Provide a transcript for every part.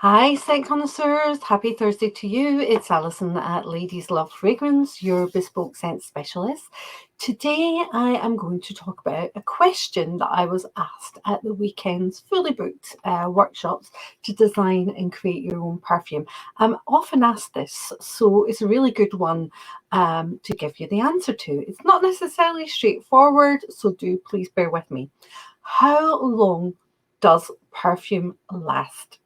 Hi, scent connoisseurs. Happy Thursday to you. It's Alison at Ladies Love Fragrance, your bespoke scent specialist. Today, I am going to talk about a question that I was asked at the weekend's fully booked workshops to design and create your own perfume. I'm often asked this, so it's a really good one to give you the answer to. It's not necessarily straightforward, so do please bear with me. How long does perfume last?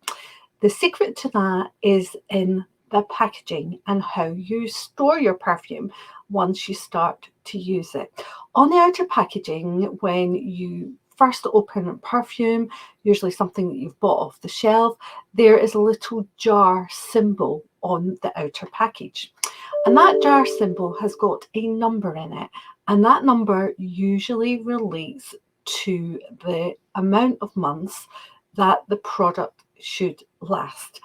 The secret to that is in the packaging and how you store your perfume once you start to use it. On the outer packaging, when you first open a perfume, usually something that you've bought off the shelf, there is a little jar symbol on the outer package. And that jar symbol has got a number in it. And that number usually relates to the amount of months that the product should last.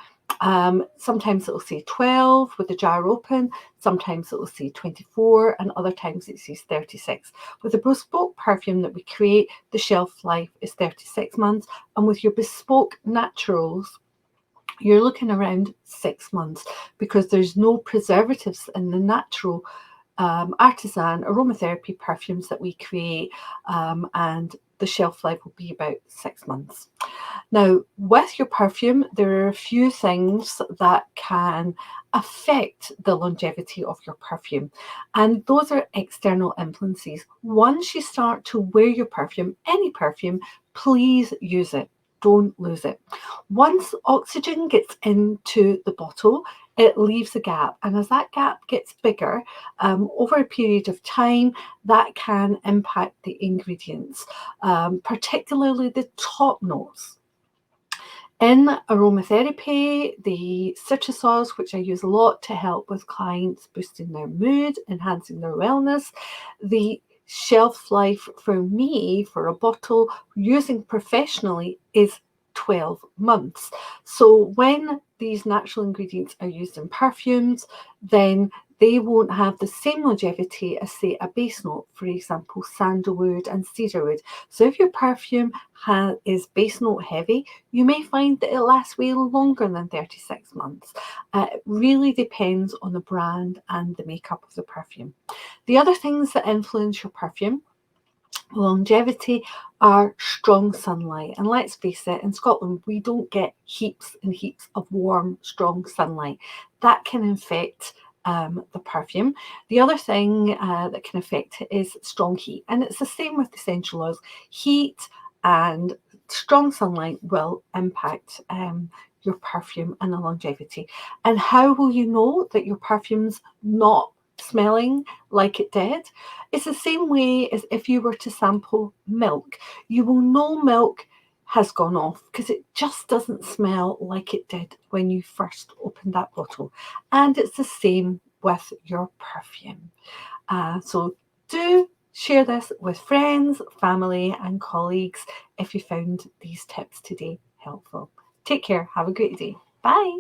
Sometimes it'll say 12 with the jar open, sometimes it'll say 24, and other times it says 36. With a bespoke perfume that we create, the shelf life is 36 months, and with your bespoke naturals, you're looking around 6 months because there's no preservatives in the natural artisan aromatherapy perfumes that we create, and the shelf life will be about 6 months. Now, with your perfume, there are a few things that can affect the longevity of your perfume, and those are external influences. Once you start to wear your perfume, any perfume, please use it. Don't lose it. Once oxygen gets into the bottle, it leaves a gap, and as that gap gets bigger over a period of time, that can impact the ingredients, particularly the top notes. In aromatherapy, the citrus oils, which I use a lot to help with clients boosting their mood, enhancing their wellness, the shelf life for me for a bottle using professionally is 12 months. So when these natural ingredients are used in perfumes, then they won't have the same longevity as, say, a base note, for example, sandalwood and cedarwood. So if your perfume is base note heavy, you may find that it lasts way longer than 36 months. It really depends on the brand and the makeup of the perfume. The other things that influence your perfume longevity are strong sunlight. And let's face it, in Scotland, we don't get heaps and heaps of warm, strong sunlight. That can affect the perfume. The other thing that can affect it is strong heat. And it's the same with essential oils. Heat and strong sunlight will impact your perfume and the longevity. And how will you know that your perfume's not smelling like it did? It's the same way as if you were to sample milk. You will know milk has gone off because it just doesn't smell like it did when you first opened that bottle. And it's the same with your perfume. So do share this with friends, family, and colleagues if you found these tips today helpful. Take care. Have a great day. Bye.